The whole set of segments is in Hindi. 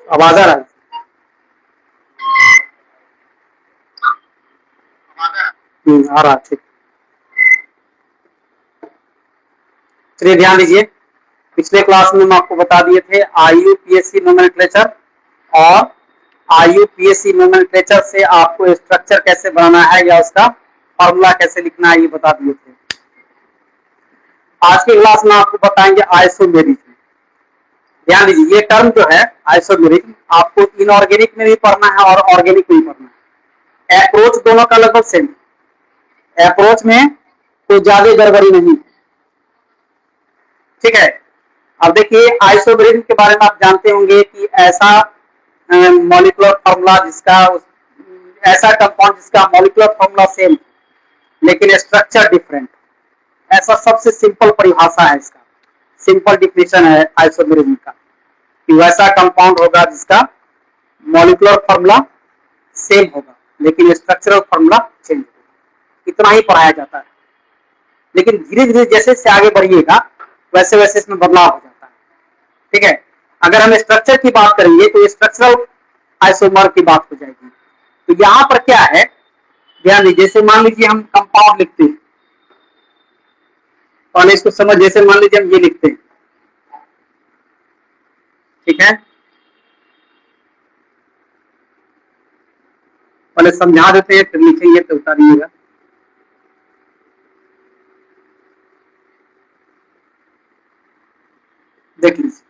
आवाज आ रहा है? आ रहा, ठीक। चलिए ध्यान दीजिए, पिछले क्लास में हम आपको बता दिए थे आईयूपीएससी नोमेनक्लेचर, और आईयूपीएससी नोमेनक्लेचर से आपको स्ट्रक्चर कैसे बनाना है या उसका फॉर्मूला कैसे लिखना है ये बता दिए थे। आज की क्लास में आपको बताएंगे आइसोमेरिज्म। ध्यान दीजिए, ये टर्म जो है आइसोमेरिज्म आपको इनऑर्गेनिक में भी पढ़ना है और ऑर्गेनिक में भी पढ़ना है। अप्रोच दोनों का लगभग सेम, अप्रोच में कोई ज्यादा गड़बड़ी नहीं, ठीक है। अब देखिए, आइसोमेरिज्म के बारे में आप जानते होंगे कि ऐसा मॉलिक्यूलर फॉर्मूला जिसका ऐसा कंपाउंड जिसका मॉलिक्यूलर फॉर्मूला सेम लेकिन स्ट्रक्चर डिफरेंट, ऐसा सबसे सिंपल परिभाषा है इसका, सिंपल डिफिनेशन है आइसोमेरिज्म का कि वैसा कंपाउंड होगा जिसका मॉलिक्यूलर फॉर्मूला सेम होगा लेकिन स्ट्रक्चरल फॉर्मूला चेंज होगा। इतना ही पढ़ाया जाता है, लेकिन धीरे धीरे जैसे से आगे बढ़िएगा वैसे वैसे इसमें बदलाव हो जाता है, ठीक है। अगर हम स्ट्रक्चर की बात करेंगे तो स्ट्रक्चरल आइसोमर की बात हो जाएगी। तो यहां पर क्या है, ध्यान दीजिए, जैसे मान लीजिए हम कंपाउंड लिखते हैं, पहले इसको समझ, जैसे मान लीजिए हम ये लिखते हैं, ठीक है, पहले समझा देते हैं फिर लिखेंगे तो उतारिएगा। देख लीजिए,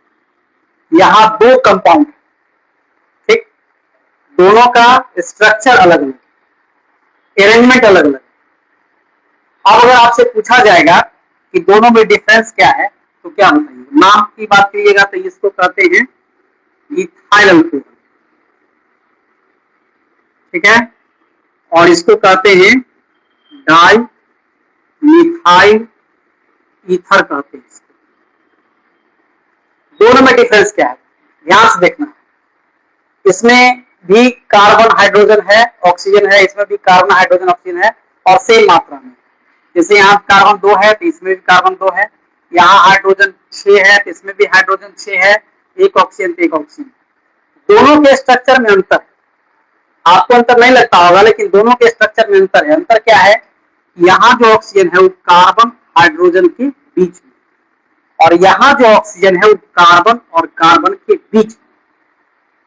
यहां दो कंपाउंड, ठीक, दोनों का स्ट्रक्चर अलग अलग, अरेंजमेंट अलग अलग। अब अगर आपसे पूछा जाएगा कि दोनों में डिफरेंस क्या है तो क्या बताइए? नाम की बात करिएगा तो इसको कहते हैं इथाइल अल्कोहल, ठीक है, और इसको कहते हैं डाई मिथाइल ईथर कहते हैं। दोनों में डिफरेंस क्या है ध्यान से देखना है। इसमें भी कार्बन हाइड्रोजन है, ऑक्सीजन है, इसमें भी कार्बन हाइड्रोजन ऑक्सीजन है और सेम मात्रा में। जैसे यहाँ कार्बन 2 है तो इसमें भी कार्बन 2 है, यहाँ हाइड्रोजन 6 है तो इसमें भी हाइड्रोजन 6 है, एक ऑक्सीजन तो एक ऑक्सीजन। दोनों के स्ट्रक्चर में अंतर, आपको अंतर नहीं लगता होगा लेकिन दोनों के स्ट्रक्चर में अंतर है। अंतर क्या है, यहाँ जो ऑक्सीजन है वो कार्बन हाइड्रोजन के बीच में, और यहाँ जो ऑक्सीजन है वो कार्बन और कार्बन के बीच में,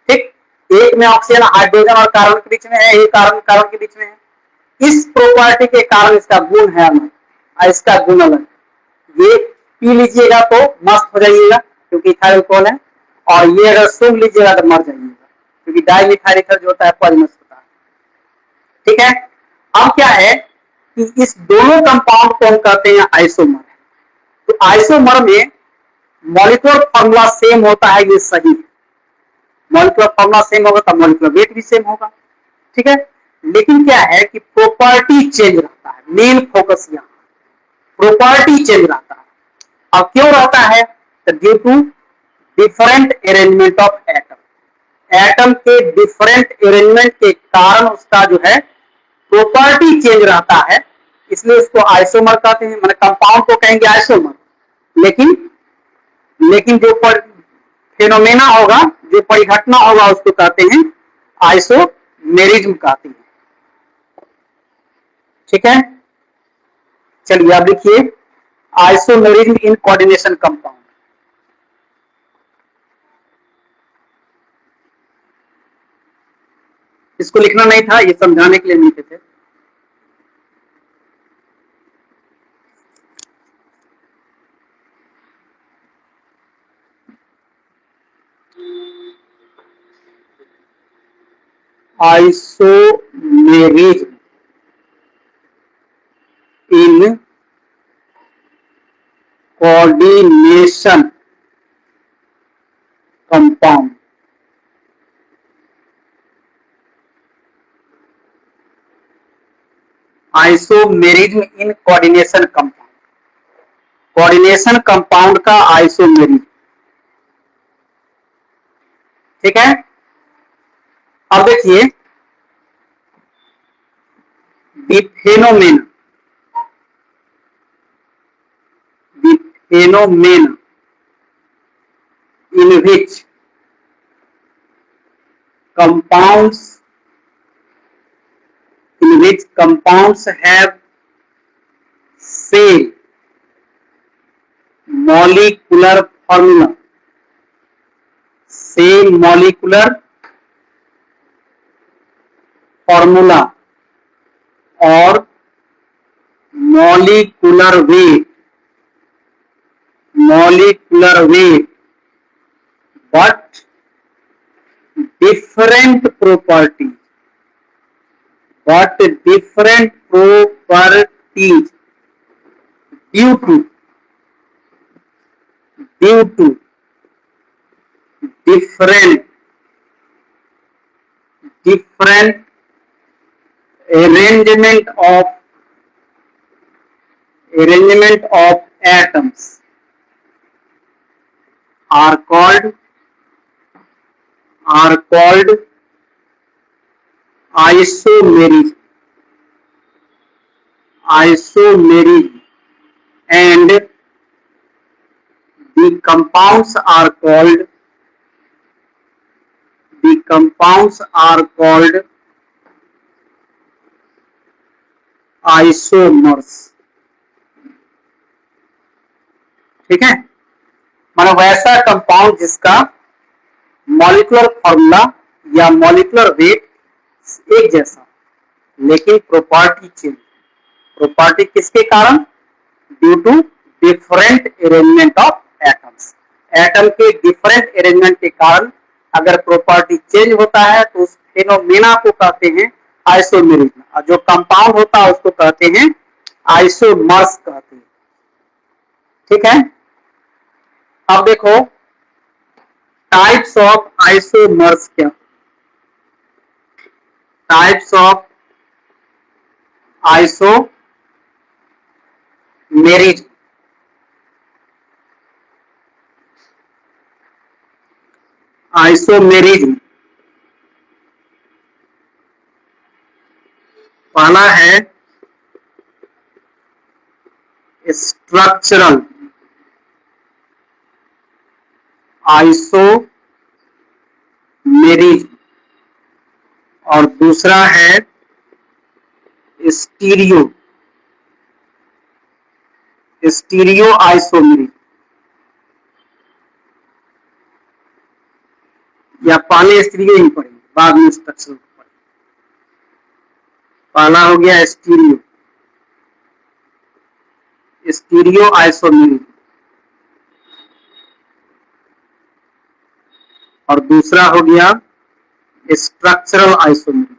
ठीक। एक में ऑक्सीजन हाइड्रोजन और कार्बन के बीच में है, एक कार्बन कार्बन के बीच में है। इस प्रॉपर्टी के कारण इसका गुण है अलग और इसका गुण अलग। ये पी लीजिएगा तो मस्त हो जाइएगा क्योंकि इथाइल अल्कोहल है, और ये अगर सूंघ लीजिएगा तो मर जाइएगा क्योंकि डाइमिथाइल ईथर जो होता है पॉइजनस होता है, ठीक है। अब क्या है कि इस दोनों कंपाउंड को हम कहते हैं आइसोमर। तो आइसोमर में मॉलिक्यूलर फॉर्मूला सेम होता है, ये सही है। मॉलिक्यूलर फॉर्मूला सेम होगा तो मॉलिक्यूलर वेट भी सेम होगा, ठीक है। लेकिन क्या है कि प्रॉपर्टी चेंज रहता है, मेन फोकस यहाँ प्रॉपर्टी चेंज रहता है। अब क्यों रहता है, तो due to different arrangement of atom, atom के डिफरेंट अरेंजमेंट के कारण उसका जो है प्रॉपर्टी चेंज रहता है, इसलिए उसको आइसोमर कहते हैं। मैंने कंपाउंड को कहेंगे आइसोमर, लेकिन लेकिन जो फेनोमेना होगा, जो परिघटना होगा उसको कहते हैं आइसोमेरिज्म कहते हैं, ठीक है। चलिए अब देखिए आइसोमेरिज्म इन कोऑर्डिनेशन कंपाउंड। इसको लिखना नहीं था, ये समझाने के लिए लिखे थे। Isomerism in coordination compound. Isomerism in coordination compound, coordination compound का आइसोमेरिज्म, ठीक है। अब देखिए the phenomenon in which compounds have same molecular formula, or molecular weight, but different properties, due to different arrangement of atoms are called isomerism, and the compounds are called isomers. ठीक है, मतलब वैसा कंपाउंड जिसका मॉलिक्यूलर फॉर्मूला या मॉलिक्यूलर वेट एक जैसा, लेकिन प्रॉपर्टी चेंज। प्रॉपर्टी किसके कारण? Due to different arrangement of atoms. Atom के डिफरेंट अरेंजमेंट के कारण अगर प्रॉपर्टी चेंज होता है तो उस फेनोमेना को कहते हैं आइसोमेरिज्म, और जो कंपाउंड होता है उसको कहते हैं आइसोमर्स कहते हैं। ठीक है, अब देखो टाइप्स ऑफ आइसोमर्स क्या? Types of isomerism. पहला है स्ट्रक्चरल आइसोमेरिज्म, और दूसरा है स्टीरियो आइसोमेरिज्म। या पहले स्टीरियो ही पढ़ेंगे, बाद में स्ट्रक्चरल पढ़ेंगे। पहला हो गया स्टीरियो आइसोमेरिज्म, और दूसरा हो गया स्ट्रक्चरल आइसोमेरिज्म।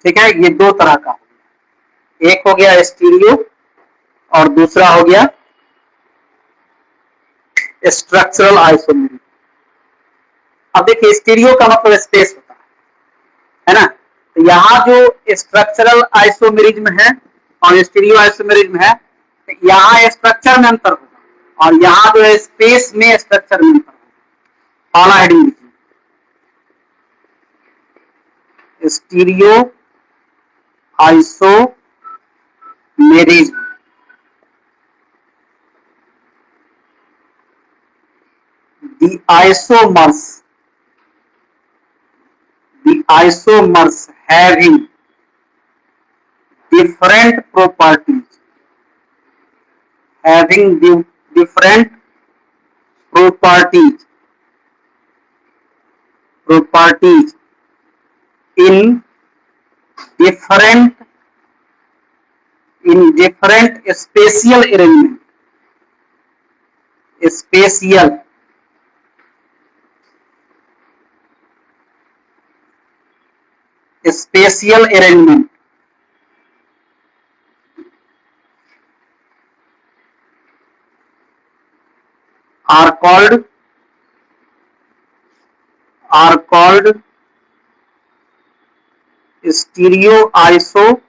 ठीक है, ये दो तरह का हो गया, एक हो गया स्टीरियो और दूसरा हो गया स्ट्रक्चरल आइसोमेरिज्म। अब देखिए स्टीरियो का मतलब स्पेस होता है ना, तो यहाँ जो स्ट्रक्चरल आइसोमेरिज्म है और स्टीरियो आइसोमेरिज्म है, तो यहाँ स्ट्रक्चर में अंतर होगा और यहाँ जो है स्पेस में स्ट्रक्चर में अंतर होगा। पहला हेडिंग लिखिए, stereo isomerism. The isomers having different properties, in different spatial arrangement, are called stereoiso.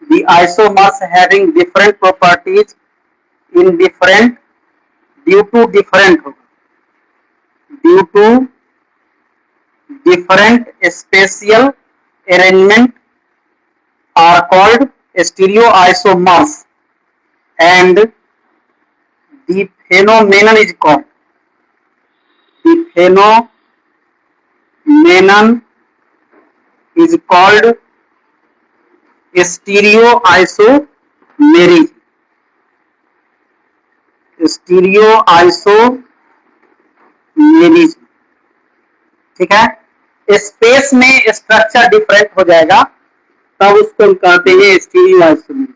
The isomers having different properties in different due to different spatial arrangement are called stereoisomers and the phenomenon is called stereoisomerism. स्टीरियोआइसोमेरिज्म, ठीक है। स्पेस में स्ट्रक्चर डिफरेंट हो जाएगा तब उसको हम कहते हैं स्टीरियोआइसोमेरिज्म।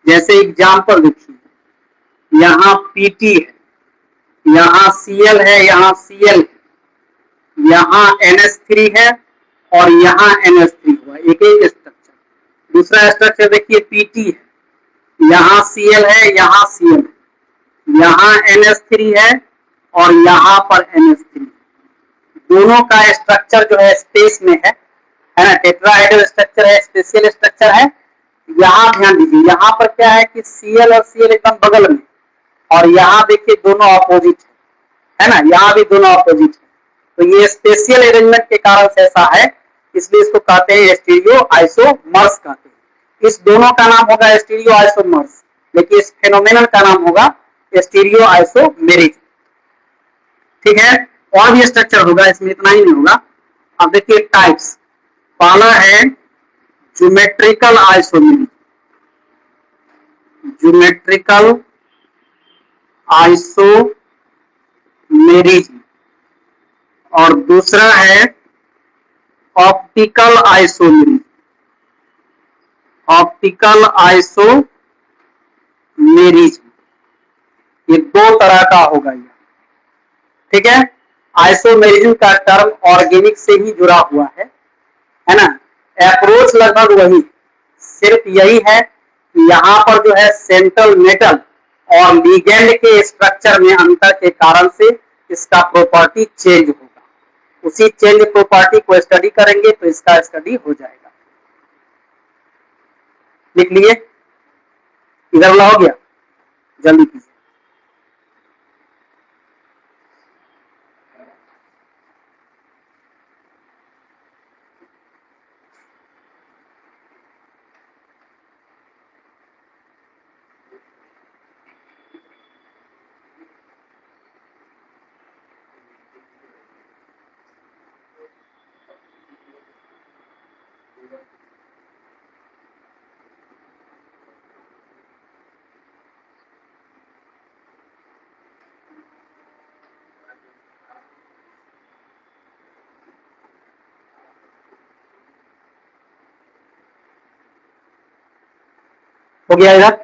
जैसे एग्जांपल देखिए, यहाँ पीटी है, यहाँ सीएल है, यहाँ सीएल है, यहाँ NH3 है और यहाँ NH3 हुआ, एक एक स्ट्रक्चर। दूसरा स्ट्रक्चर देखिए पीटी है, यहाँ सीएल है, यहाँ सीएल है, यहाँ NH3 है और यहाँ पर NH3। दोनों का स्ट्रक्चर जो है स्पेस में है ना, टेट्राहेड्रल स्ट्रक्चर है, स्पेशियल स्ट्रक्चर है। यहाँ ध्यान दीजिए, यहाँ पर क्या है कि सीएल और सीएल एकदम बगल में, और यहाँ देखिए दोनों अपोजिट है ना, यहाँ भी दोनों अपोजिट है। तो ये स्पेशियल अरेंजमेंट के कारण से ऐसा है, इसलिए इसको कहते हैं स्टीरियोआइसोमर्स कहते हैं। इस दोनों का नाम होगा स्टीरियोआइसोमर्स, लेकिन इस फेनोमेनन का नाम होगा स्टीरियोआइसोमेरिज्म, ठीक है। और भी स्ट्रक्चर होगा, इसमें इतना ही नहीं होगा। अब देखिए टाइप्स, पहला है ज्योमेट्रिकल आइसोमेरिज्म, ज्योमेट्रिकल आइसोमेरिज्म, और दूसरा है ऑप्टिकल आइसोमेरिज्म, ऑप्टिकल आइसोमेरिज्म। ये दो तरह का होगा ये, ठीक है। आइसोमेरिज्म का टर्म ऑर्गेनिक से ही जुड़ा हुआ है ना। अप्रोच लगभग वही, सिर्फ यही है कि यहाँ पर जो है सेंट्रल मेटल और लिगेंड के स्ट्रक्चर में अंतर के कारण से इसका प्रॉपर्टी चेंज होगा। उसी चेंज प्रॉपर्टी को स्टडी करेंगे तो इसका स्टडी हो जाएगा। लिख लिए, इधर वाला हो गया, जल्दी कीजिए। हो गया इधर।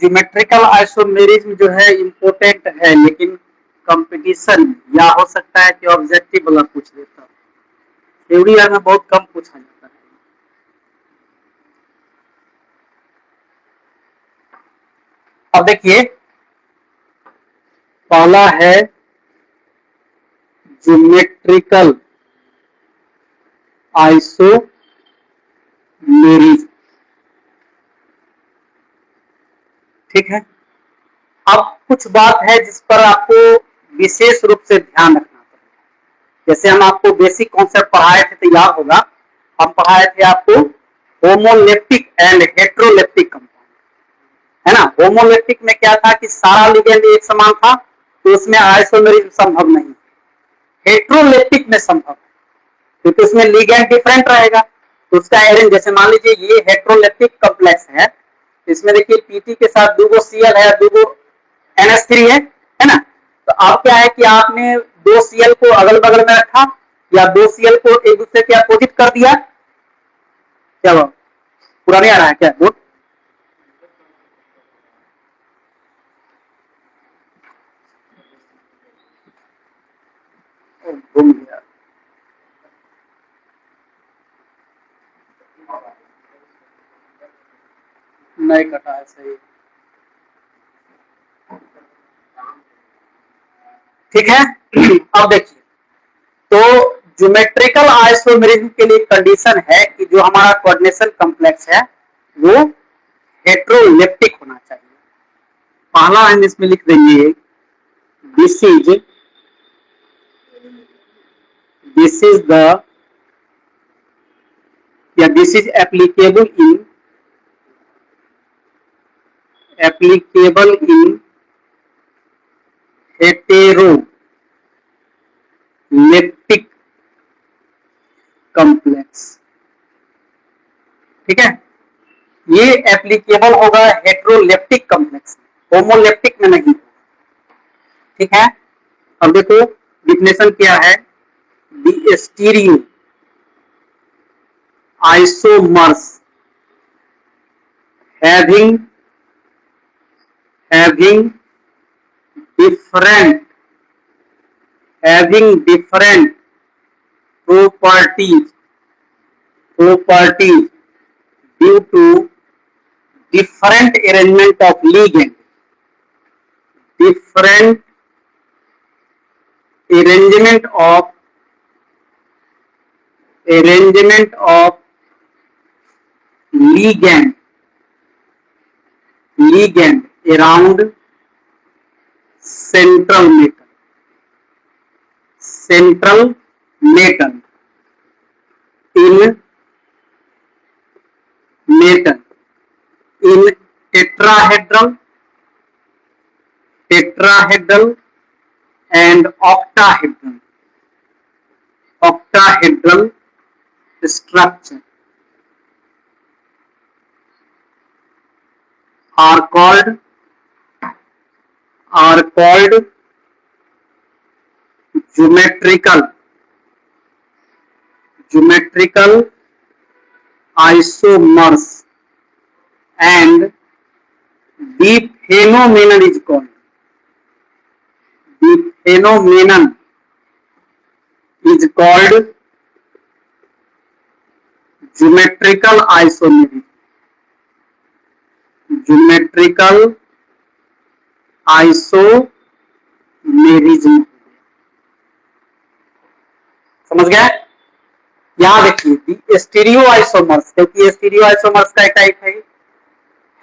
ज्योमेट्रिकल आइसोमेरिज्म जो है इम्पोर्टेंट है, लेकिन कंपटीशन या हो सकता है कि ऑब्जेक्टिव वाला पूछ देता, थ्योरी में बहुत कम पूछा जाता है। अब देखिए, पहला है ज्योमेट्रिकल आइसोमेरिज्म, ठीक है। अब कुछ बात है जिस पर आपको विशेष रूप से ध्यान रखना पड़ेगा। जैसे हम आपको बेसिक कॉन्सेप्ट पढ़ाए थे तो याद होगा, हम पढ़ाए थे आपको होमोलेप्टिक एंड हेट्रोलेप्टिक कंपाउंड, है ना। होमोलेप्टिक में क्या था कि सारा लिगेंड एक समान था, तो उसमें आइसोमेरिज्म संभव नहीं। हेट्रोलेप्टिक में संभव है, क्योंकि उसमें लिगेंड डिफरेंट रहेगा, तो उसका अरेंज, जैसे मान लीजिए ये हेट्रोलेप्टिक कॉम्प्लेक्स है, इसमें देखिए पीटी के साथ दूगो सीएल है, दूगो NH3 है ना। तो अब क्या है कि आपने दो सीएल को अगल बगल में रखा या दो सीएल को एक दूसरे के अपोजिट कर दिया, क्या वो पूरा नहीं आ रहा है क्या बोर्ड? घूम गया। नहीं कटा है, सही, ठीक है। अब देखिए, तो ज्योमेट्रिकल आइसोमेरिज्म के लिए कंडीशन है कि जो हमारा कोऑर्डिनेशन कॉम्प्लेक्स है वो हेट्रोलेप्टिक होना चाहिए। पहला हम इसमें लिख देंगे दिस इज द या this is applicable in heteroleptic complex. ठीक है, ये एप्लीकेबल होगा हेट्रोलेप्टिक कॉम्प्लेक्स, होमोलेप्टिक में नहीं। ठीक है, अब देखो डिफिनेशन क्या है। The stereo isomers having different properties due to different arrangement of ligand, different arrangement of ligand around central metal in tetrahedral and octahedral structure are called geometrical isomers, and the phenomenon is called geometrical isomerism। समझ गया? यहां देखिए स्टीरियो आइसोमर्स, क्योंकि स्टीरियो आइसोमर्स का एक टाइप है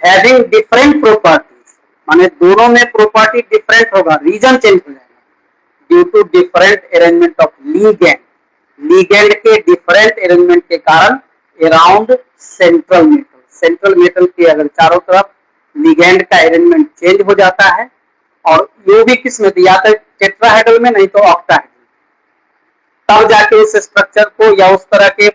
हैविंग डिफरेंट प्रॉपर्टीज, माने दोनों में प्रॉपर्टी डिफरेंट होगा, रीजन चेंज हो जाएगा due to different arrangement of ligand के डिफरेंट अरेंजमेंट के कारण अराउंड सेंट्रल मेटल के अगर चारों तरफ लीगेंड का अरेंजमेंट चेंज हो जाता है, और ये भी किस में या तो टेट्राहेड्रल में नहीं तो ऑक्टाहेड्रल, तब जाके उस स्ट्रक्चर को या उस तरह के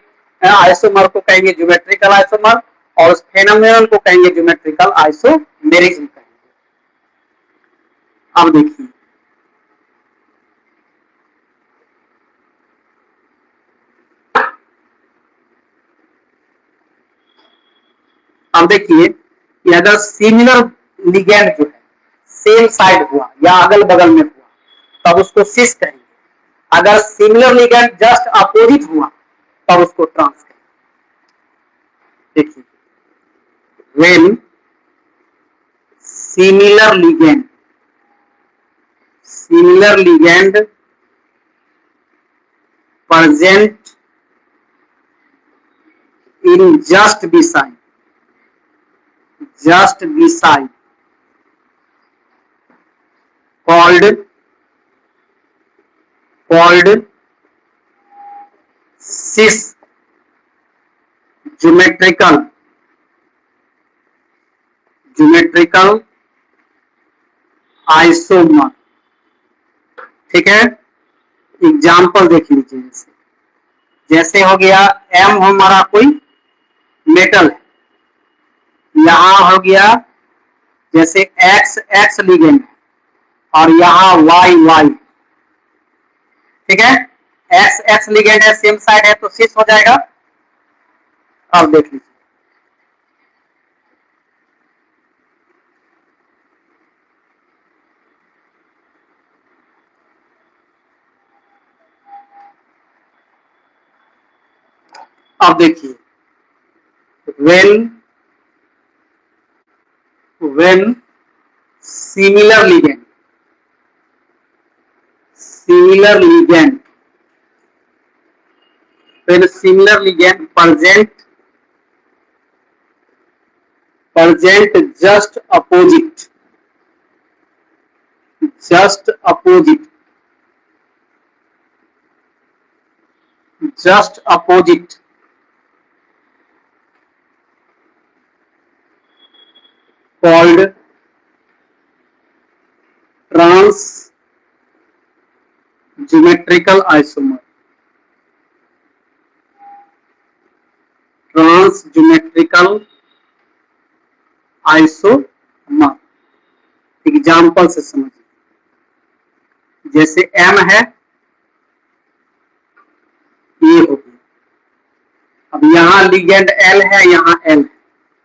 आइसोमर को कहेंगे ज्योमेट्रिकल आइसोमर, और उस फेनोमेनन को कहेंगे ज्योमेट्रिकल आइसोमेरिज्म कहेंगे। अब देखिए कि अगर सिमिलर लिगेंड जो है सेम साइड हुआ या अगल बगल में हुआ तब उसको सिस कहेंगे, अगर सिमिलर लिगेंड जस्ट अपोजिट हुआ तब उसको ट्रांस कहेंगे। देखिए when similar ligand present in just beside called cis geometrical isomer. ठीक है, एग्जाम्पल देख लीजिए, जैसे हो गया एम हमारा कोई मेटल है, यहां हो गया जैसे एक्स लिगेंड है और यहाँ वाई। ठीक है, एक्स लिगेंड है, सेम साइड है तो सिस हो जाएगा। अब देख लीजिए अब देखिए when similar ligand present present just opposite called transgeometrical isomer. Transgeometrical isomer example से समझिए, जैसे M है, ये हो गया। अब यहाँ लिगेंड L है, यहाँ L है,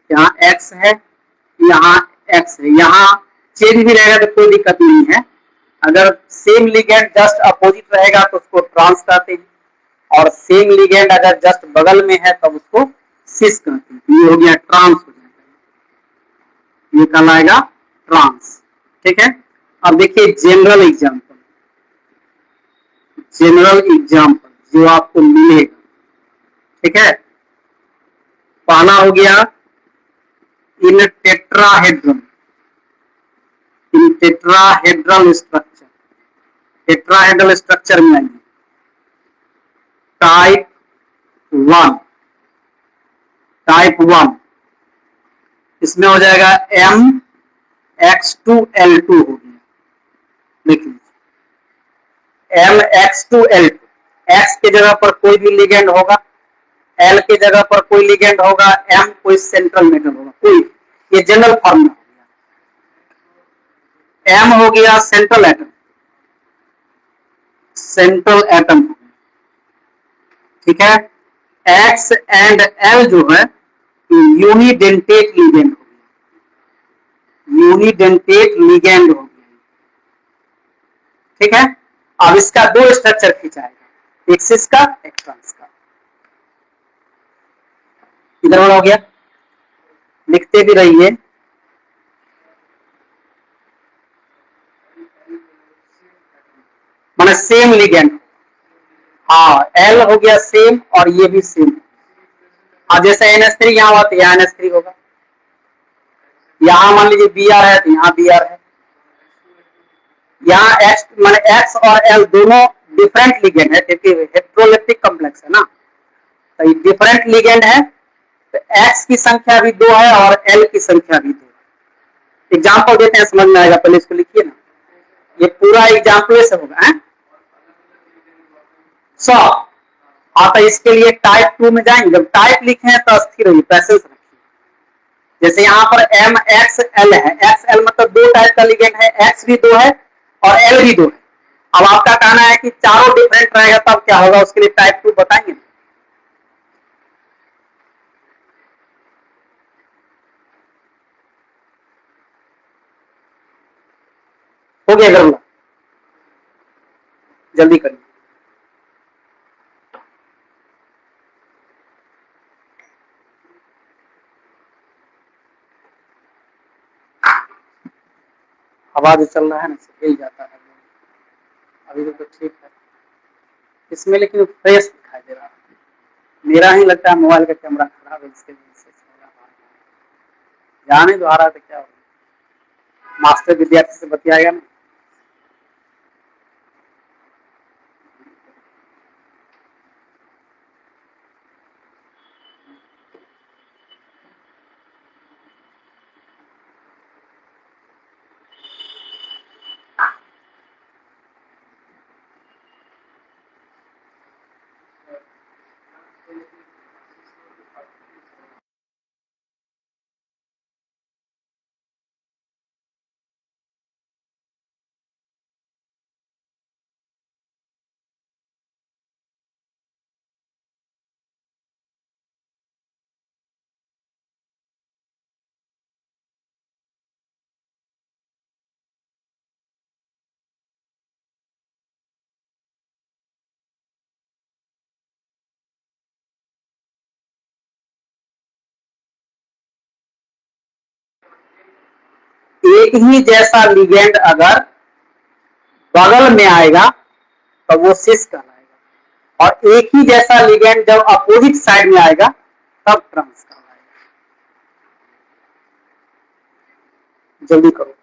यहाँ X है, यहाँ X है, यहाँ चेंज भी रहेगा तो कोई दिक्कत नहीं है। अगर सेम लिगेंड जस्ट अपोजिट रहेगा तो उसको ट्रांस कहते हैं, और सेम लिगेंड अगर जस्ट बगल में है तब उसको सिस कहते हैं। ये हो गया ट्रांस, हो जाएगा, ये कहलाएगा ट्रांस। ठीक है। अब देखिए जनरल एग्जाम्पल जो आपको मिलेगा। ठीक है। पहला हो गया इन टेट्राहेड्रल स्ट्रक्चर। टेट्राहेड्रल स्ट्रक्चर में आइए, टाइप 1, इसमें हो जाएगा MX2L2 हो गया। देखिए MX2L2, X के जगह पर कोई भी लिगेंड होगा, L के जगह पर कोई लिगेंड होगा, M कोई सेंट्रल मेटल होगा, कोई, ये जनरल फॉर्मूला हो गया। M हो गया सेंट्रल एटम हो गया। ठीक है। X एंड L जो है यूनिडेंटेट लिगेंड हो गया। ठीक है। अब इसका दो स्ट्रक्चर खिंचाएगा, एक सिस का, एक ट्रांस का। इधर वाला हो गया, लिखते भी रहिए। माने सेम लिगेंड, हाँ, L हो गया सेम और ये भी सेम। अब जैसे NH3 यहाँ हुआ तो यहाँ NH3 होगा, यहाँ मान लीजिए Br है तो यहाँ Br है। यहाँ X माने X और L दोनों डिफरेंट लिगेंड है, क्योंकि हेट्रोलेप्टिक कॉम्प्लेक्स है ना, तो ये डिफरेंट लिगेंड है, तो X की संख्या भी 2 है और L की संख्या भी 2 है। एग्जाम्पल देते हैं, समझ में आएगा, पहले इसको लिखिए ना, ये पूरा एग्जाम्पल से होगा। 100, हाँ, तो इसके लिए टाइप 2 में जाएंगे। जब टाइप लिखे हैं तो स्थिर होइए, पैसेंस रखिए। जैसे यहाँ पर MXL है, XL मतलब 2 टाइप का लिगेंड है, X भी 2 है और L भी 2 है। अब आपका कहना है कि चारों डिफरेंट रहेगा तब क्या होगा, उसके लिए टाइप 2 बताएंगे। हो गया गरुड़ा, जल्दी करिए। हवा जो चल रहा है ना, हिल जाता है। अभी तो ठीक है इसमें, लेकिन फ्रेश दिखाई दे रहा है। मेरा ही लगता है मोबाइल का कैमरा खराब है, इसके वजह से जाने दो। आ रहा है तो क्या होगा, मास्टर विद्यार्थी से बतियाएगा ना। एक ही जैसा लिगेंड अगर बगल में आएगा तो वो सिस कहलाएगा, और एक ही जैसा लिगेंड जब अपोजिट साइड में आएगा तब ट्रांस कहलाएगा। जल्दी करो।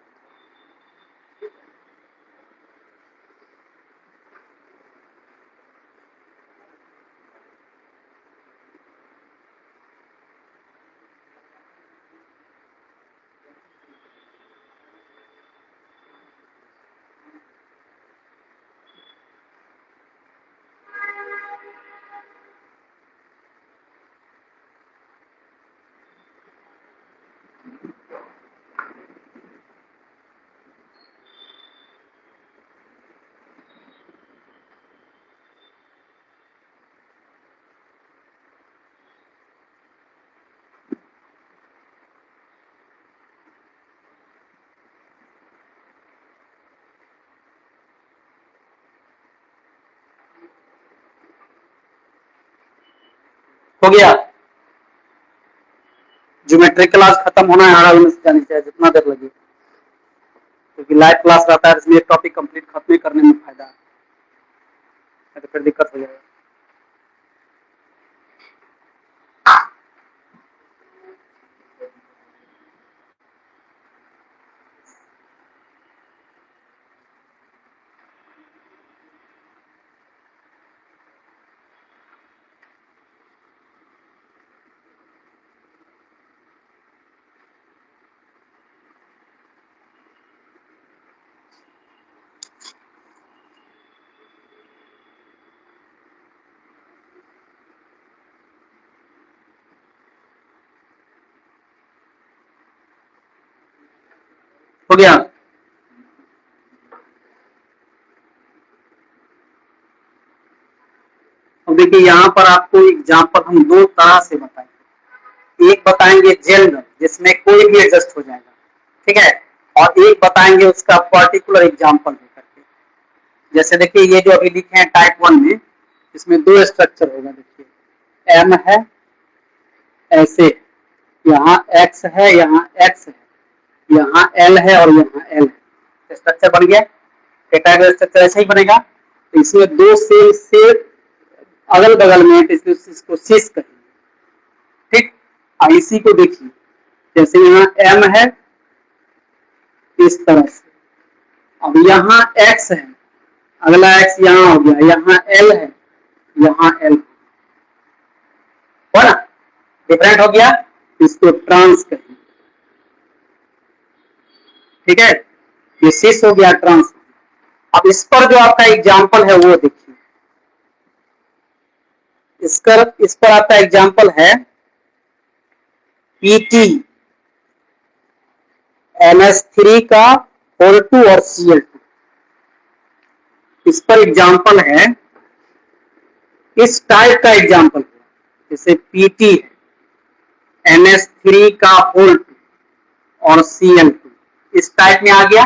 हो गया। ज्योमेट्री क्लास खत्म होना है, 8 मिनट जानी चाहिए, जितना देर लगे, क्योंकि लाइव क्लास रहता है, इसमें टॉपिक कंप्लीट खत्म करने में फायदा है, तो फिर दिक्कत हो जाएगा। हो गया। अब देखिए यहाँ पर आपको एग्जाम्पल हम 2 तरह से बताएंगे। एक बताएंगे जनरल, जिसमें कोई भी एडजस्ट हो जाएगा, ठीक है, और एक बताएंगे उसका पर्टिकुलर एग्जाम्पल देकर के। जैसे देखिए ये जो अभी लिखे हैं टाइप 1 में, इसमें 2 स्ट्रक्चर होगा। देखिए एम है ऐसे, यहाँ एक्स है, यहाँ एक्स है, यहाँ एल है और यहाँ एल है, स्ट्रक्चर बन गया। पेटागोरस स्ट्रक्चर ऐसा ही बनेगा। तो इसमें 2 सेल से अगल बगल में इसको शीश कहेंगे, ठीक। अब इसी को देखिए, जैसे यहाँ एम है इस तरह से, अब यहाँ एक्स है, अगला एक्स यहाँ हो गया, यहाँ एल है, यहाँ एल हो ना, डिफरेंट हो गया, इसको ट्रांस कहेंगे, ठीक है। ये शीश हो गया ट्रांस। अब इस पर जो आपका एग्जाम्पल है वो देखिए, इस पर आपका एग्जाम्पल है पीटी NH3 का OL2 और Cl2। इस पर एग्जाम्पल है, इस टाइप का एग्जाम्पल है, जैसे पीटी है NH3 का OL2 और Cl2, इस टाइप में आ गया।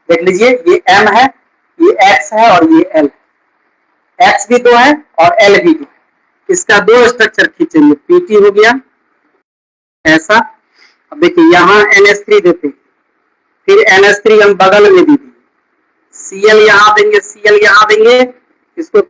देख लीजिए ये M है, ये X है और ये L है, X भी 2 है और L भी 2 है। इसका 2 स्ट्रक्चर खींचेंगे, पीटी हो गया ऐसा। अब देखिए यहाँ NH3 देते, फिर NH3 हम बगल में दी, Cl यहाँ देंगे, Cl यहाँ देंगे, इसको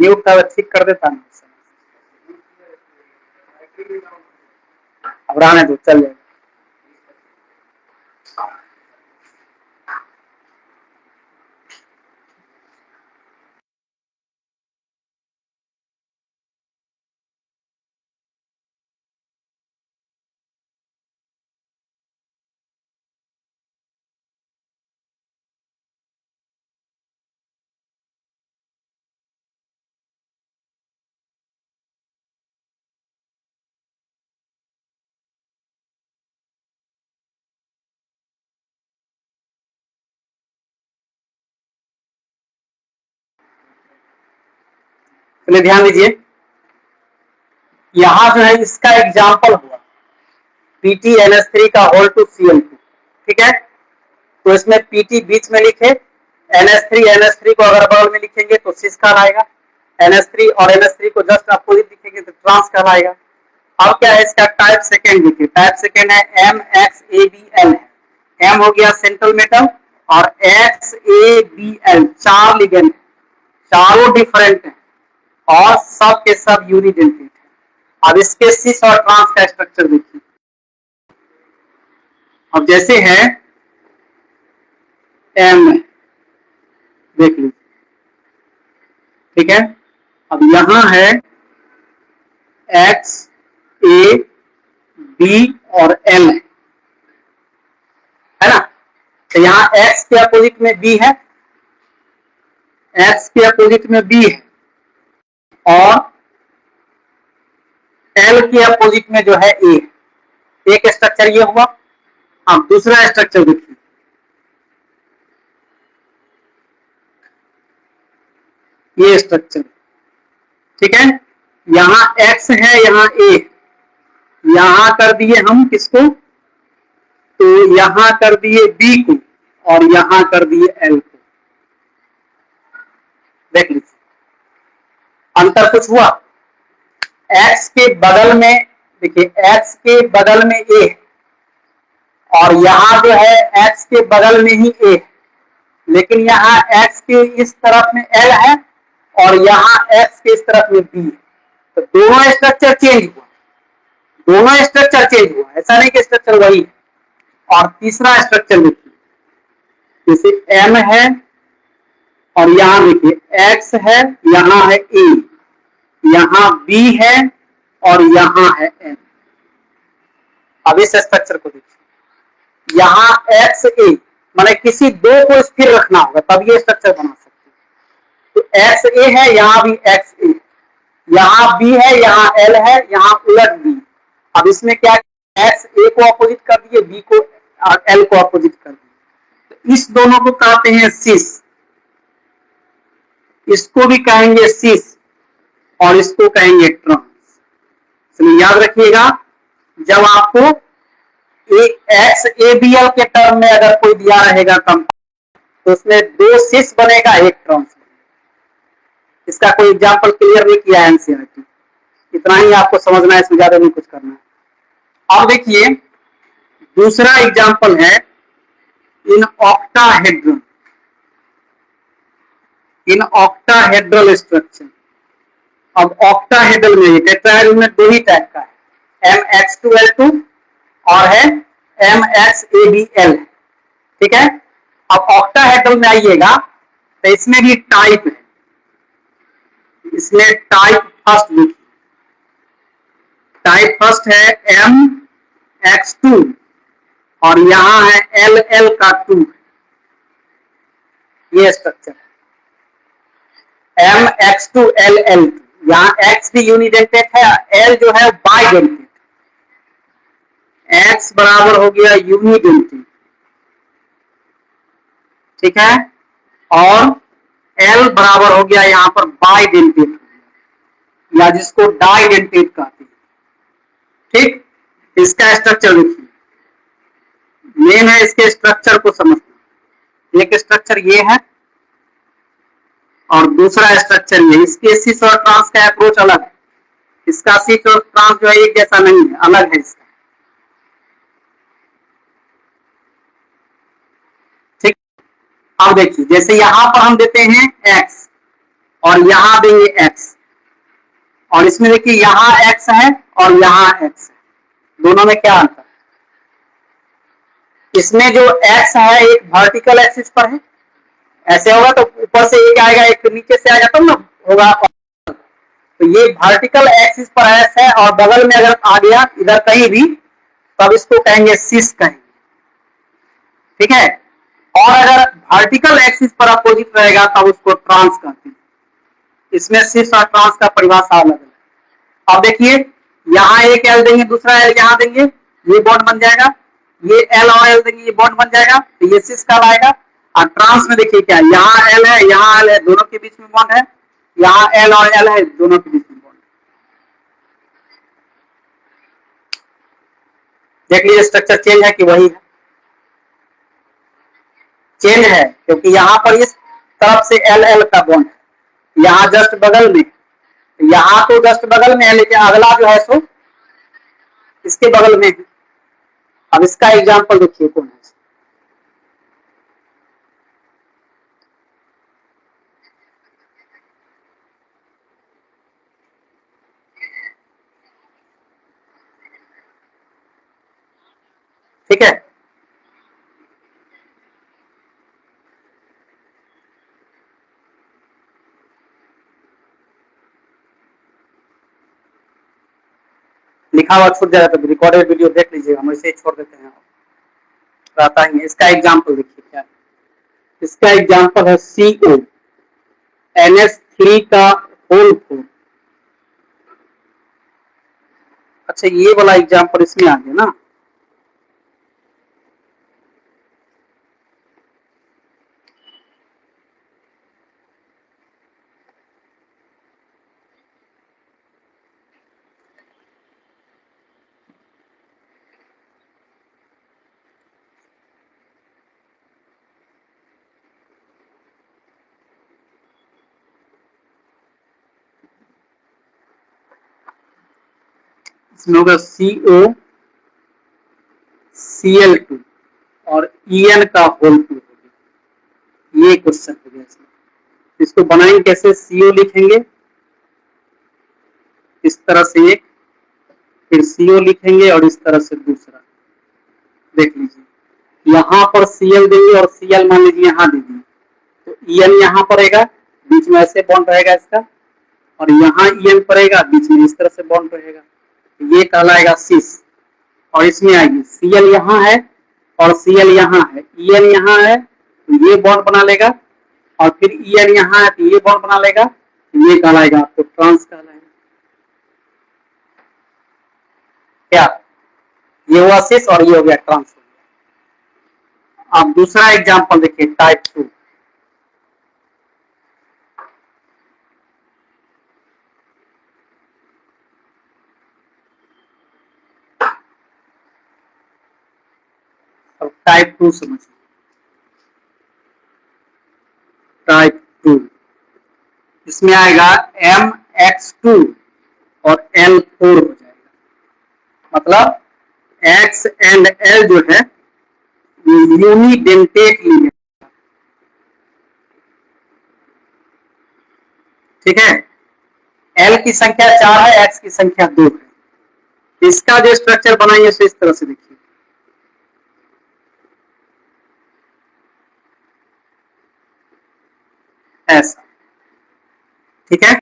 म्यूट था, ठीक कर देता ना। अब रहने दो, चल जाएगा। चलिए ध्यान दीजिए, यहां जो है इसका एग्जाम्पल हुआ PtNH3 का होल टू Cl2, ठीक है। तो इसमें Pt बीच में लिखे, NH3 को अगर बगल में लिखेंगे तो सिस कहलाएगा, NH3 और NH3 को जस्ट अपोजिट लिखेंगे तो ट्रांस कहलाएगा। अब क्या है, इसका टाइप सेकेंड देखिए, टाइप सेकेंड है MXABL है। M हो गया सेंट्रल मेटल और XABL 4 लिगेंड, चारों डिफरेंट है और सब के सब यूनिडेंटेट है। अब इसके सिस और ट्रांस का स्ट्रक्चर देखिए। अब जैसे है M, देख लीजिए, ठीक है। अब यहां है X, A, B और L है ना। तो यहाँ X के अपोजिट में B है, X के अपोजिट में B है और L के अपोजिट में जो है A है। एक स्ट्रक्चर ये हुआ। अब दूसरा स्ट्रक्चर देखिए, ये स्ट्रक्चर, ठीक है। यहाँ X है, यहाँ A, यहां कर दिए हम किसको, तो यहां कर दिए B को और यहां कर दिए L को। देख लीजिए अंतर कुछ हुआ। X के बगल में देखिए, X के बगल में A और यहां जो है X के बगल में ही A, लेकिन यहाँ X के इस तरफ में L है और यहाँ X के इस तरफ में B है। तो दोनों स्ट्रक्चर चेंज हुआ, दोनों स्ट्रक्चर चेंज हुआ, ऐसा नहीं कि स्ट्रक्चर वही है। और तीसरा स्ट्रक्चर देखिए, जैसे M है और यहाँ देखिए X है, यहाँ है A, यहाँ B है और यहाँ है M। अब इस स्ट्रक्चर को देखिए, यहाँ XA माने किसी दो को स्थिर रखना होगा तब ये स्ट्रक्चर बना सकते। तो XA है, यहाँ भी XA, यहाँ B है, यहाँ L है, यहाँ उलट B। अब इसमें क्या, XA को अपोजिट कर दिए, B को और L को अपोजिट कर दिए। तो इस दोनों को कहते हैं सिस, इसको भी कहेंगे सिस और इसको कहेंगे ट्रांस। इसलिए याद रखिएगा, जब आपको XABL के टर्म में अगर कोई दिया रहेगा कंपाउंड तो उसमें दो सिस बनेगा, एक ट्रांस। इसका कोई एग्जांपल क्लियर नहीं किया है एनसीईआरटी, इतना ही आपको समझना है, इसमें ज्यादा नहीं कुछ करना है। अब देखिए दूसरा एग्जांपल है in octahedral, in octahedral structure. अब ऑक्टाहेड्रल में टेट्राहेड्रल में दो ही टाइप का है, MX2L2 और है MXABL, ठीक है। अब ऑक्टाहेड्रल में आइएगा तो इसमें भी टाइप है, इसमें टाइप फर्स्ट लिखिए, टाइप फर्स्ट है MX2 और यहां है LL का 2, ये स्ट्रक्चर है MX2LL। यहाँ X भी यूनिडेंटेट है, L जो है बाइडेंटेट, X बराबर हो गया यूनिडेंटेट, ठीक है, और L बराबर हो गया यहाँ पर बाइडेंटेट या जिसको डाइडेंटेट कहते हैं, ठीक। इसका स्ट्रक्चर देखिए, मेन है इसके स्ट्रक्चर को समझना। एक स्ट्रक्चर ये है और दूसरा स्ट्रक्चर ये, इसके सिस और ट्रांस का अप्रोच अलग है, इसका सिस और ट्रांस जो है एक जैसा नहीं है, अलग है इसका, ठीक। अब देखिए जैसे यहां पर हम देते हैं X और यहाँ देंगे x, और इसमें देखिए यहाँ x है और यहाँ x है, दोनों में क्या अंतर? इसमें जो x है एक वर्टिकल एक्सिस पर है, ऐसे होगा तो ऊपर से एक आएगा एक नीचे से आएगा तब ना होगा। तो ये वर्टिकल एक्सिस पर x है और बगल में अगर आ गया इधर कहीं भी तब इसको कहेंगे सिस कहेंगे, ठीक है। और अगर वर्टिकल एक्सिस पर अपोजिट रहेगा तब उसको ट्रांस कहते हैं। इसमें सिस और ट्रांस का परिभाषा अलग है। अब देखिए यहाँ एक एल देंगे, दूसरा एल यहाँ देंगे, ये बॉन्ड बन जाएगा, ये एल और एल देंगे, ये बॉन्ड बन जाएगा, तो ये सिस कहलाएगा। और ट्रांस में देखिए क्या, यहाँ एल है यहाँ एल है, दोनों के बीच में बॉन्ड है, यहाँ एल और एल है, दोनों के बीच में बॉन्ड। देख लीजिए स्ट्रक्चर चेंज है कि वही है? चेंज है, क्योंकि यहाँ पर इस तरफ से एल एल का बॉन्ड है, यहाँ जस्ट बगल में, यहाँ तो जस्ट बगल में है लेकिन अगला जो है सो इसके बगल में है। अब इसका एग्जांपल देखिए कौन है। ठीक है, लिखा हुआ छूट जाएगा तो रिकॉर्डेड वीडियो देख लीजिएगा, हम इसे छोड़ देते हैं, रहता ही। इसका एग्जांपल देखिए क्या है, इसका एग्जांपल है CO NH3 का होल 4। अच्छा ये वाला एग्जांपल इसमें आ गया ना, इसमें होगा CO Cl2 और En का होल 2। ये क्वेश्चन हो गया इसमें। इसको बनाएंगे कैसे, CO लिखेंगे इस तरह से एक, फिर CO लिखेंगे और इस तरह से दूसरा। देख लीजिए यहाँ पर Cl देंगे और Cl मान लीजिए यहाँ दे दिए, तो En यहाँ पड़ेगा, बीच में ऐसे बॉन्ड रहेगा इसका, और यहाँ En पड़ेगा, बीच में इस तरह से बॉन्ड रहेगा, ये कहलाएगा सिस। और इसमें आएगी Cl यहाँ है और Cl यहाँ है, En यहाँ है तो ये बॉन्ड बना लेगा, और फिर En यहाँ है तो ये बॉन्ड बना लेगा, ये कहलाएगा आपको ट्रांस कहलाएगा। क्या ये हुआ सिस और ये हो गया ट्रांस। अब दूसरा एग्जांपल देखिए टाइप 2। अब टाइप 2 समझिए, टाइप 2 इसमें आएगा MX2 और L4 हो जाएगा, मतलब X एंड L जो है यूनिडेंटेट लिगेंड, ठीक है। L की संख्या 4 है, X की संख्या 2 है। इसका जो स्ट्रक्चर बनाइए इस तरह से देखिए, ऐसा, ठीक है।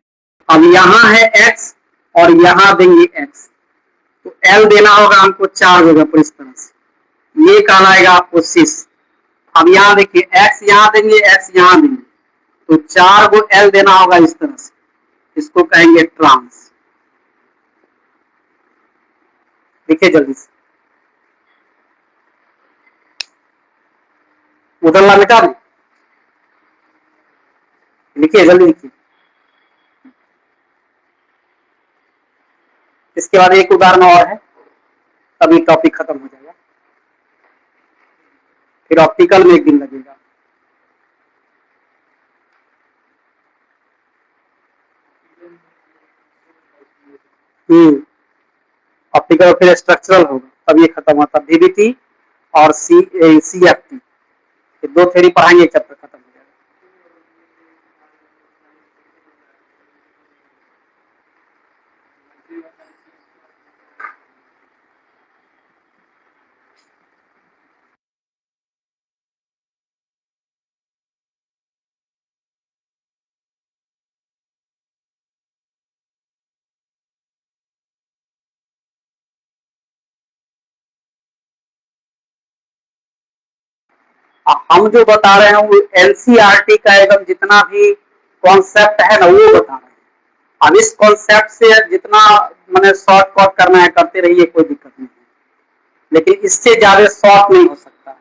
अब यहाँ है X और यहाँ देंगे X, तो L देना होगा हमको 4 जगह पर इस तरह से, ये कहलाएगा आपको सिस। अब यहाँ देखिए X यहाँ देंगे, X यहाँ देंगे, तो 4 को L देना होगा इस तरह से, इसको कहेंगे ट्रांस। देखिए जल्दी से, उधर मिटा दें, लिखिए जल्दी लिखिए। इसके बाद एक उदाहरण और है, तभी टॉपिक खत्म हो जाएगा, फिर ऑप्टिकल में एक दिन लगेगा। ऑप्टिकल फिर स्ट्रक्चरल होगा, तब ये खत्म होता। VBT और CFT, दो थ्योरी पढ़ाएंगे, चैप्टर खत्म हो जाएगा। हम जो बता रहे हैं वो एनसीईआरटी का एकदम जितना भी कॉन्सेप्ट है ना वो बता रहे हैं। अब इस कॉन्सेप्ट से जितना मैंने शॉर्ट कट करना है करते रहिए, कोई दिक्कत नहीं है, लेकिन इससे ज्यादा शॉर्ट नहीं हो सकता।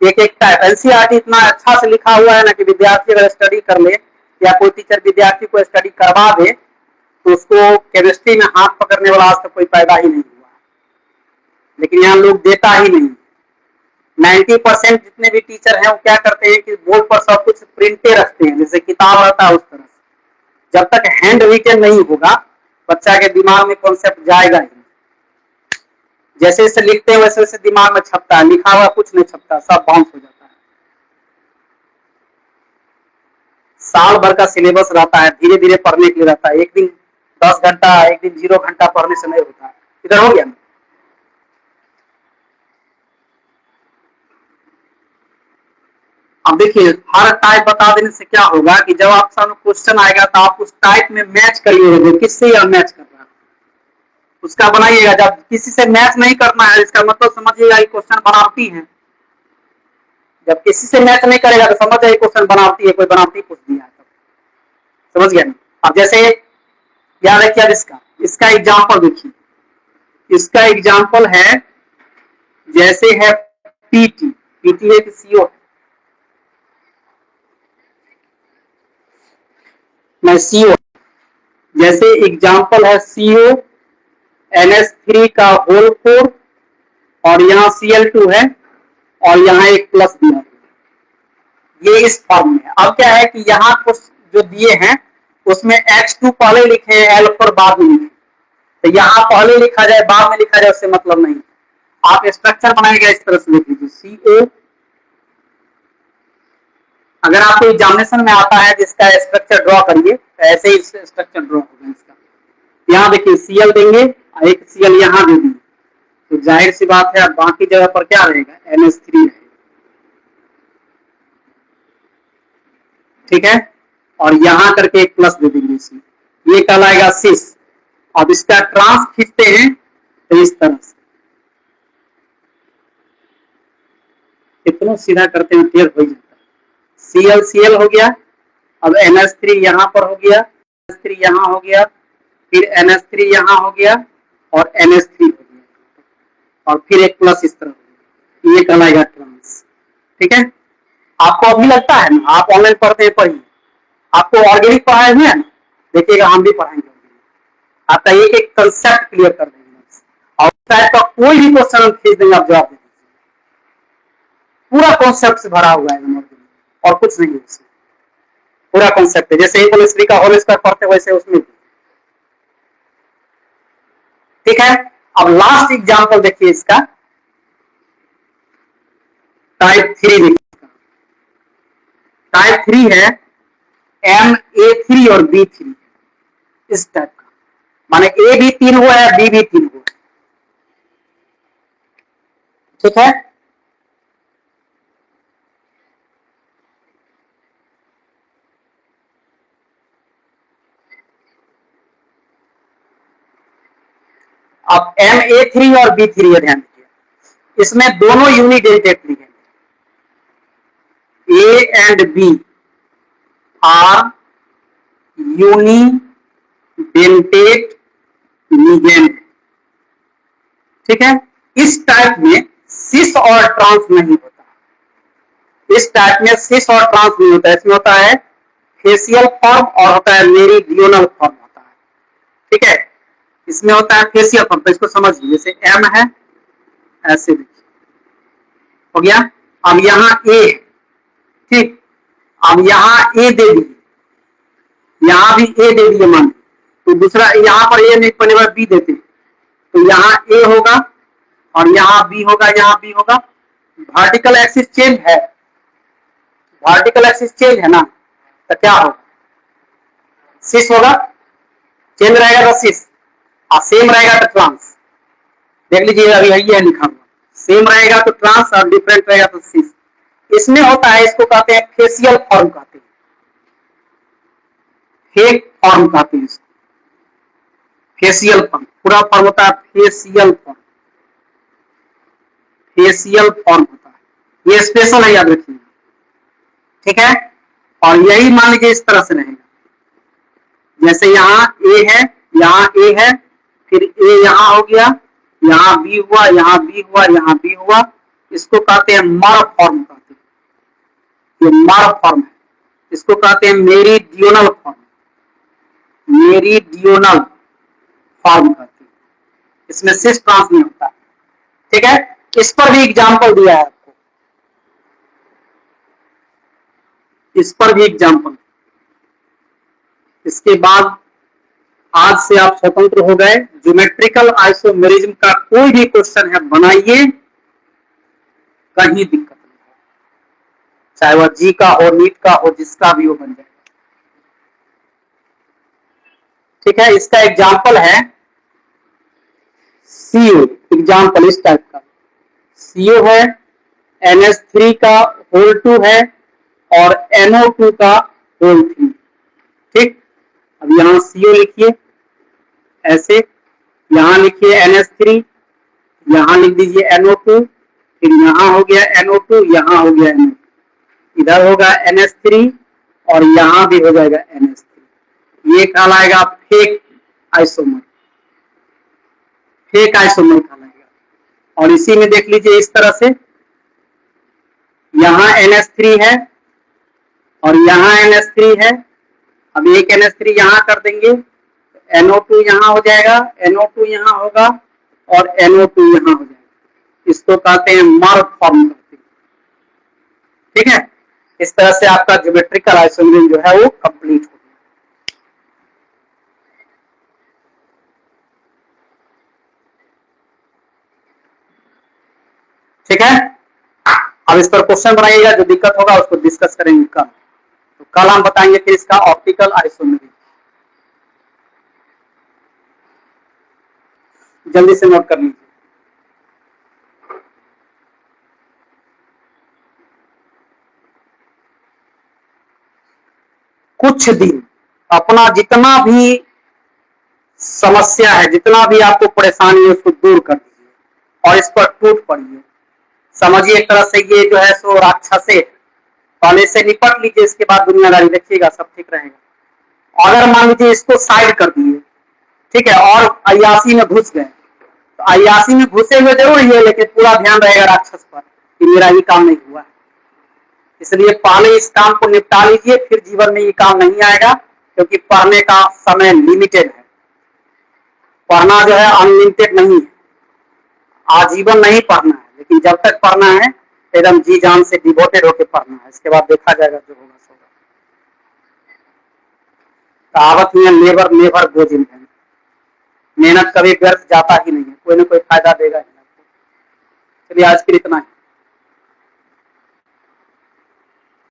एक एक टाइप एनसीईआरटी इतना अच्छा से लिखा हुआ है ना कि विद्यार्थी अगर स्टडी कर ले या कोई टीचर विद्यार्थी को स्टडी करवा दे तो उसको केमिस्ट्री में हाथ पकड़ने वाला आज तक कोई पैदा ही नहीं हुआ। लेकिन यहाँ लोग देता ही नहीं। 90% जितने भी टीचर हैं वो क्या करते हैं कि बोर्ड पर सब कुछ प्रिंटे रखते हैं, जैसे किताब रहता है उस तरह से। जब तक हैंड रिटन नहीं होगा बच्चा के दिमाग में कॉन्सेप्ट जाएगा ही। जैसे जैसे लिखते हैं वैसे वैसे दिमाग में छपता है, लिखा हुआ कुछ नहीं छपता, सब बाउंस हो जाता है। साल भर का सिलेबस रहता है, धीरे धीरे पढ़ने के लिए रहता है। एक दिन 10 घंटा, एक दिन 0 घंटा पढ़ने से नहीं होता है। इधर हो गया। अब देखिए हर टाइप बता देने से क्या होगा कि जब आप सामने क्वेश्चन आएगा तो आप उस टाइप में मैच करिएगा, किससे यह मैच कर रहा है उसका बनाइएगा। जब किसी से मैच नहीं करना है इसका मतलब समझिएगा ये क्वेश्चन बनावटी है। जब किसी से मैच नहीं करेगा तो समझ जाइए क्वेश्चन बनावटी है, कोई बनावटी पूछ दिया है। समझ गया ना। अब जैसे याद रखिए इसका एग्जाम्पल देखिए। इसका एग्जाम्पल है जैसे है पीटी। पीटी एक सीओ मैं सीओ, जैसे एग्जाम्पल है सीओ NH3 का होल 4 और यहाँ Cl2 है और यहाँ एक प्लस दिया, ये इस फॉर्म में। अब क्या है कि यहाँ कुछ जो दिए हैं उसमें H2 पहले लिखे हैं, L4 बाद में लिखे, तो यहाँ पहले लिखा जाए बाद में लिखा जाए उससे मतलब नहीं। आप स्ट्रक्चर बनाएगा इस तरह से लिख लीजिए CO। अगर आपको एग्जामिनेशन में आता है जिसका स्ट्रक्चर ड्रॉ करिए तो ऐसे ही स्ट्रक्चर ड्रॉ होगा इसका। यहाँ देखिए Cl देंगे और एक Cl यहाँ दे देंगे, तो जाहिर सी बात है बाकी जगह पर क्या रहेगा NH3 रहेगा। ठीक है, और यहाँ करके एक प्लस दे देंगे इसमें, ये कहलाएगा सिस। अब इसका ट्रांस खींचते हैं तो इस तरह से कितना सीधा करते हैं क्लियर हो जाता है। Cl हो गया, अब NH3 यहाँ पर हो गया, NH3 यहाँ हो गया, फिर NH3 यहाँ हो गया और NH3 हो गया और फिर एक प्लस इस तरह, ये कहलाएगा ट्रांस। ठीक है, आपको अभी लगता है ना, आप ऑनलाइन पढ़ते हैं पढ़िए, आपको ऑर्गेनिक पढ़ाए हुए हैं ना, देखिएगा हम भी पढ़ाएंगे। आपका एक एक कंसेप्ट क्लियर कर देंगे और टाइप का कोई भी क्वेश्चन हम खींच देंगे, आप जवाब दे दीजिए। पूरा कॉन्सेप्ट से भरा हुआ है और कुछ नहीं है उसमें, पूरा कॉन्सेप्ट है। जैसे A+3 का होल स्क्वायर पढ़ते वैसे उसमें। ठीक है, अब लास्ट एग्जांपल देखिए इसका, टाइप 3 देखिए। टाइप 3 है MA3 और B3, इस टाइप का, माने A भी 3 हुआ है, B भी 3 हुआ है। ठीक है, अब MA3 और B3 है, ध्यान दीजिए इसमें दोनों यूनिडेंटेट लिखेंगे। A and B are unidentate ligand. ठीक है, इस टाइप में सिस और ट्रांस नहीं होता। इस टाइप में सिस और ट्रांस नहीं होता, इसमें होता है फेसियल फॉर्म और होता है मेरिडियोनल फॉर्म होता है। ठीक है, इसमें होता है फेसियल फॉर्म, तो इसको समझिए। जैसे M है ऐसे देखिए हो गया। अब यहाँ A, ठीक, अब यहाँ A दे दिए, यहाँ भी A दे दिए मान, तो दूसरा यहाँ पर A नहीं पहले बार B देते, तो यहाँ A होगा और यहाँ B होगा, यहाँ B होगा। वर्टिकल एक्सिस चेंज है, वर्टिकल एक्सिस चेंज है ना, तो क्या होगा सिस होगा, चेंज रहेगा तो सिस और सेम रहेगा तो ट्रांस। देख लीजिए अभी यही है लिखा हुआ, सेम रहेगा तो ट्रांस और डिफरेंट रहेगा तो सिस। इसमें होता है, इसको कहते हैं फेसियल फॉर्म कहते हैं, फेक फॉर्म कहते हैं इसको, फेसियल फॉर्म। पूरा फॉर्म होता है फेसियल फॉर्म, फेसियल फॉर्म होता है। ये स्पेशल है, याद रखिए, ठीक है। और यही मान लीजिए इस तरह से रहेगा, जैसे यहाँ ए है, यहाँ ए है, फिर ए यहाँ हो गया, यहाँ बी हुआ, यहाँ बी हुआ, यहाँ बी हुआ, इसको कहते हैं मर फॉर्म कहते हैं, ये मर फॉर्म है, इसको कहते हैं मेरीडियोनल फॉर्म, मेरीडियोनल फॉर्म कहते हैं, इसमें सिस ट्रांस नहीं होता, ठीक है। इस पर भी एग्जाम्पल दिया है आपको, इस पर भी एग्जाम्पल। इसके बाद आज से आप स्वतंत्र हो गए, ज्योमेट्रिकल आइसोमेरिज्म का कोई भी क्वेश्चन है बनाइए, कहीं दिक्कत नहीं है, चाहे वह जी का हो, नीट का हो, जिसका भी हो बन जाए, ठीक है। इसका एग्जाम्पल है सीओ, एग्जाम्पल इस टाइप का सीओ है, NH3 का होल 2 है और NO2 का होल 3, ठीक। अब यहां सीओ लिखिए ऐसे, यहां लिखिए NH3, यहां लिख दीजिए NO2, फिर यहां हो गया NO2, यहां हो गया NO2, इधर होगा NH3 और यहां भी हो जाएगा NH3। ये कहलाएगा फेक आइसोमर, फेक आइसोमर कहलाएगा। और इसी में देख लीजिए इस तरह से, यहां NH3 है और यहां NH3 है, अब एक NH3 यहां कर देंगे, NO2 यहां हो जाएगा, NO2 यहां होगा और NO2 यहां हो जाएगा, इसको कहते हैं मर फॉर्म करते हैं, ठीक है। इस तरह से आपका ज्योमेट्रिकल आइसोमेरिज्म जो है वो कंप्लीट हो गया, ठीक है। अब इस पर क्वेश्चन बनाइएगा, जो दिक्कत होगा उसको डिस्कस करेंगे कल, तो कल हम बताएंगे फिर इसका ऑप्टिकल आइसोमेरिज्म। जल्दी से नोट कर लीजिए। कुछ दिन अपना जितना भी समस्या है, जितना भी आपको परेशानी है, उसको दूर कर दीजिए और इस पर टूट पड़िए। समझिए एक तरह से ये जो है सो राक्षस है, पहले से निपट लीजिए, इसके बाद दुनियादारी देखिएगा, सब ठीक रहेगा। अगर मान लीजिए इसको साइड कर दिए, ठीक है, और अयासी में घुस गए, तो अयासी में घुसे हुए जरूर ही है, लेकिन पूरा ध्यान रहेगा राक्षस पर कि मेरा ये काम नहीं हुआ है, इसलिए पहले इस काम को निपटा लीजिए, फिर जीवन में ये काम नहीं आएगा, क्योंकि पढ़ने का समय लिमिटेड है, पढ़ना जो है अनलिमिटेड नहीं है, आजीवन नहीं पढ़ना है, लेकिन जब तक पढ़ना है एकदम जी जान से डिवोटेड होकर पढ़ना है, इसके बाद देखा जाएगा जो होगा सो होगा। कहावत में never never goes in vain, मेहनत कभी व्यर्थ जाता ही नहीं है, कोई ना कोई फायदा देगा ही आपको। चलिए आज के लिए इतना ही।